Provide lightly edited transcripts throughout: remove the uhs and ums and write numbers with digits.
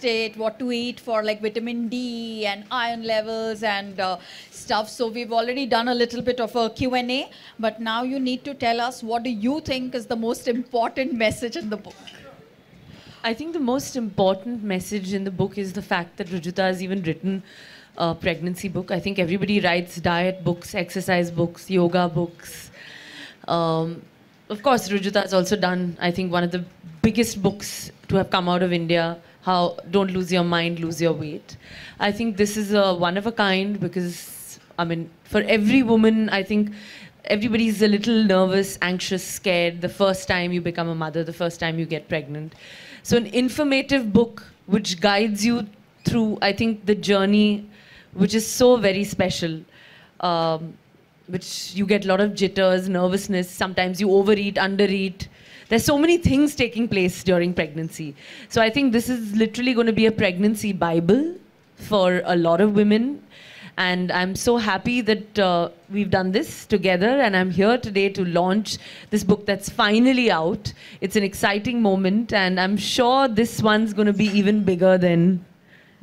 state, what to eat for like vitamin D and iron levels and stuff. So we've already done a little bit of a Q&A, but now you need to tell us, what do you think is the most important message in the book? I think the most important message in the book is the fact that Rujuta has even written a pregnancy book. I think everybody writes diet books, exercise books, yoga books. Of course, Rujuta has also done, I think, one of the biggest books to have come out of India, how Don't Lose Your Mind, Lose Your Weight. I think this is a one of a kind because, I mean, for every woman, I think everybody's a little nervous, anxious, scared the first time you become a mother, the first time you get pregnant. So an informative book which guides you through, I think, the journey, which is so very special, which you get a lot of jitters, nervousness, sometimes you overeat, undereat. There's so many things taking place during pregnancy. So I think this is literally going to be a pregnancy Bible for a lot of women. And I'm so happy that we've done this together, and I'm here today to launch this book that's finally out. It's an exciting moment, and I'm sure this one's going to be even bigger than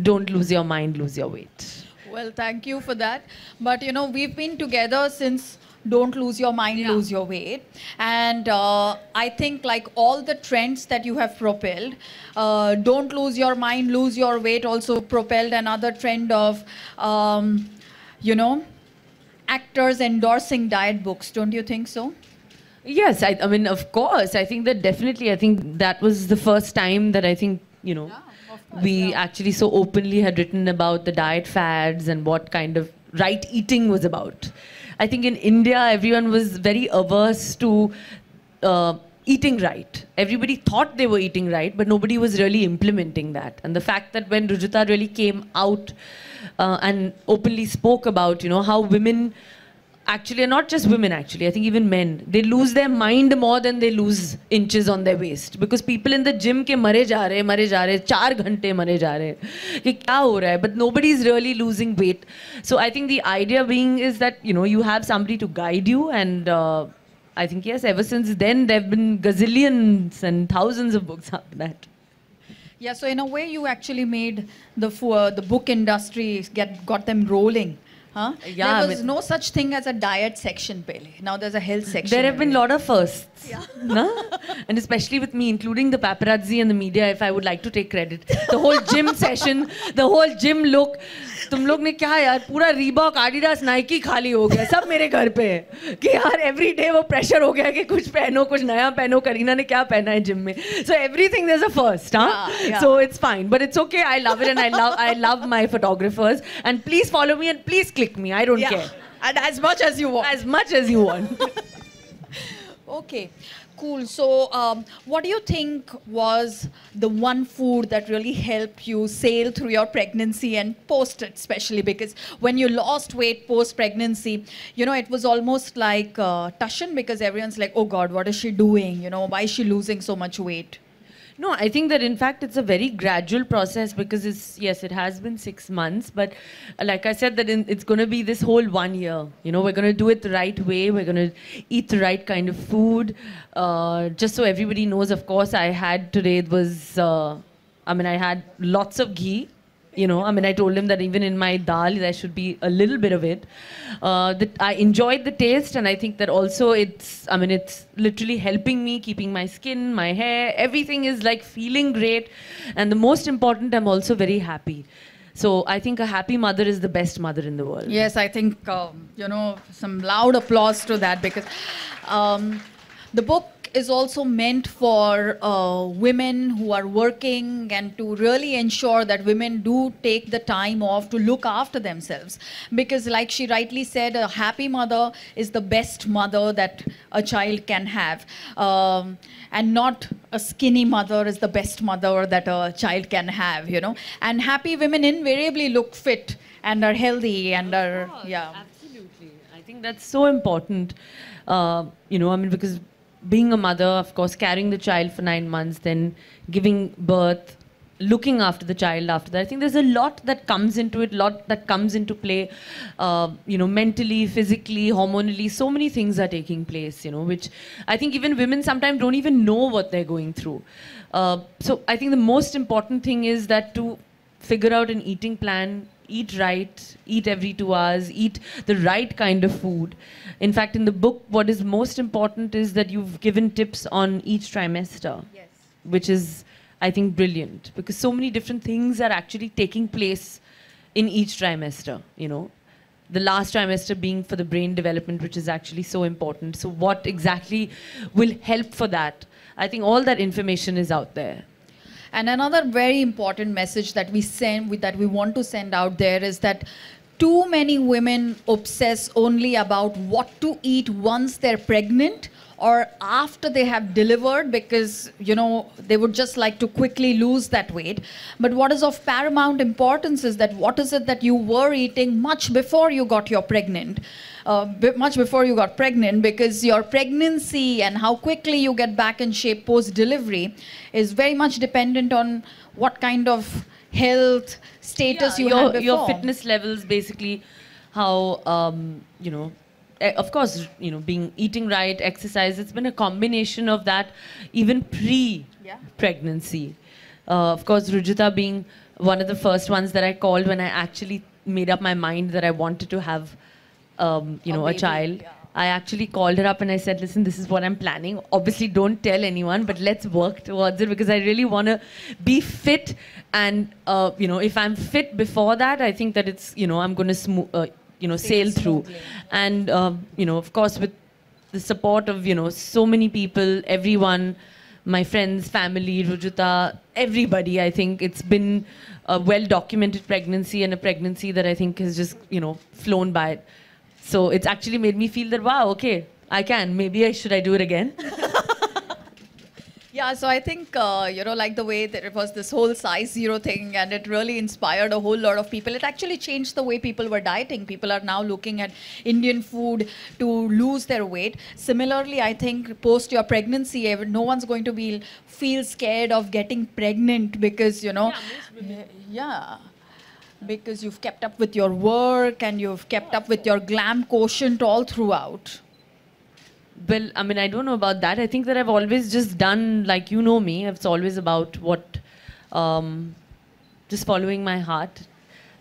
Don't Lose Your Mind, Lose Your Weight. Well, thank you for that. But, you know, we've been together since Don't Lose Your Mind, Lose Your Weight. And I think like all the trends that you have propelled, Don't Lose Your Mind, Lose Your Weight also propelled another trend of, you know, actors endorsing diet books. Don't you think so? Yes, I mean, of course. I think that definitely, I think that was the first time that I think, you know, we actually so openly had written about the diet fads and what kind of right eating was about. I think in India, everyone was very averse to eating right. Everybody thought they were eating right, but nobody was really implementing that. And the fact that when Rujuta really came out and openly spoke about, you know, how women actually, and not just women actually, I think even men, they lose their mind more than they lose inches on their waist. Because people in the gym ke mare ja rahe, 4 ghante mare ja rahe. Ki kya ho raha hai? But nobody's really losing weight. So I think the idea being is that, you know, you have somebody to guide you, and I think, yes, ever since then, there have been gazillions and thousands of books after that. Yeah, so in a way, you actually made the book industry, got them rolling. Huh? Yeah, there was no such thing as a diet section, Pele. Now there's a health section. There have been a lot of firsts. Yeah. No? And especially with me, including the paparazzi and the media, if I would like to take credit. The whole gym session, the whole gym look. तुम लोग ने क्या यार पूरा Reebok Adidas Nike खाली हो गया सब मेरे घर पे है कि यार एवरी डे वो प्रेशर हो गया कि कुछ पहनो कुछ नया पहनो करीना ने क्या पहना है जिम में so everything there's a first so it's fine but it's okay I love it and I love my photographers and please follow me and please click me I don't care and as much as you want okay cool. So what do you think was the one food that really helped you sail through your pregnancy and post it, especially because when you lost weight post-pregnancy, you know, it was almost like Tushan because everyone's like, oh God, what is she doing? You know, why is she losing so much weight? No, I think that in fact it's a very gradual process because yes, it has been 6 months, but like I said, that it's going to be this whole 1 year. You know, we're going to do it the right way. We're going to eat the right kind of food. Just so everybody knows, of course, I had today, it was, I had lots of ghee. You know, I told him that even in my dal, there should be a little bit of it. That I enjoyed the taste, and I think that also it's literally helping me, keeping my skin, my hair, everything is like feeling great. And the most important, I'm also very happy. So I think a happy mother is the best mother in the world. Yes, I think, you know, some loud applause to that because the book is also meant for women who are working and to really ensure that women do take the time off to look after themselves. Because like she rightly said, a happy mother is the best mother that a child can have. And not a skinny mother is the best mother that a child can have, you know. And happy women invariably look fit and are healthy and are, yeah. Absolutely. I think that's so important, you know, because being a mother, of course, carrying the child for 9 months, then giving birth, looking after the child after that. I think there's a lot that comes into it, lot that comes into play, mentally, physically, hormonally. So many things are taking place, which I think even women sometimes don't even know what they're going through. So I think the most important thing is that to figure out an eating plan, eat right, eat every 2 hours, eat the right kind of food. In fact, in the book, what is most important is that you've given tips on each trimester, Yes. which is, I think, brilliant, because so many different things are actually taking place in each trimester, The last trimester being for the brain development, which is actually so important. So what exactly will help for that? I think all that information is out there. And another very important message that we want to send out there is that too many women obsess only about what to eat once they're pregnant or after they have delivered, because they would just like to quickly lose that weight. But what is of paramount importance is that what is it that you were eating much before you got pregnant, because your pregnancy and how quickly you get back in shape post delivery is very much dependent on what kind of health status you had before. Your fitness levels, basically, how of course, eating right, exercise. It's been a combination of that, even pre-pregnancy. Of course, Rujita being one of the first ones that I called when I actually made up my mind that I wanted to have, a child. Yeah. I actually called her up and I said, listen, this is what I'm planning. Obviously, don't tell anyone, but let's work towards it, because I really want to be fit. And, if I'm fit before that, I think that it's, I'm going to sail through. And, of course, with the support of, so many people, everyone, my friends, family, Rujita, everybody, I think it's been a well-documented pregnancy, and a pregnancy that I think has just, flown by. So it's actually made me feel that, wow, okay, I can. Maybe should I do it again? Yeah, so I think, like the way that it was this whole size zero thing, and it really inspired a whole lot of people. It actually changed the way people were dieting. People are now looking at Indian food to lose their weight. Similarly, I think post your pregnancy, no one's going to feel scared of getting pregnant because, because you've kept up with your work and you've kept up with your glam quotient all throughout. Well, I mean, I don't know about that. I think that I've always just done, like, me, it's always about just following my heart.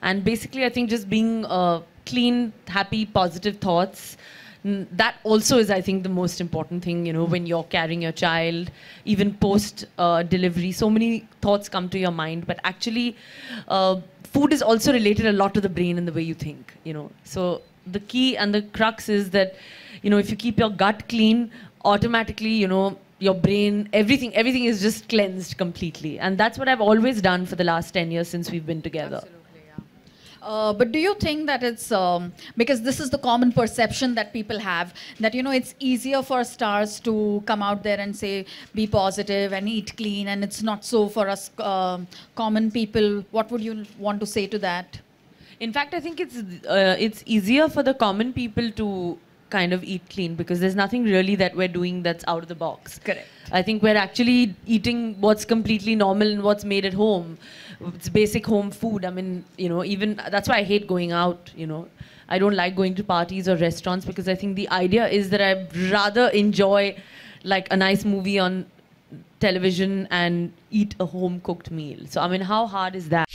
And basically, I think just being clean, happy, positive thoughts. That also is, I think, the most important thing, when you're carrying your child, even post-delivery, so many thoughts come to your mind. But actually, food is also related a lot to the brain and the way you think, So the key and the crux is that, if you keep your gut clean, automatically, your brain, everything is just cleansed completely. And that's what I've always done for the last 10 years since we've been together. Absolutely, yeah. But do you think that it's, because this is the common perception that people have, that, it's easier for stars to come out there and say, be positive and eat clean, and it's not so for us common people. What would you want to say to that? In fact, I think it's easier for the common people to kind of eat clean, because there's nothing really that we're doing that's out of the box. Correct. I think we're actually eating what's completely normal and what's made at home. It's basic home food. I mean, even that's why I hate going out, I don't like going to parties or restaurants, because I think the idea is that I'd rather enjoy like a nice movie on television and eat a home cooked meal. So, I mean, how hard is that?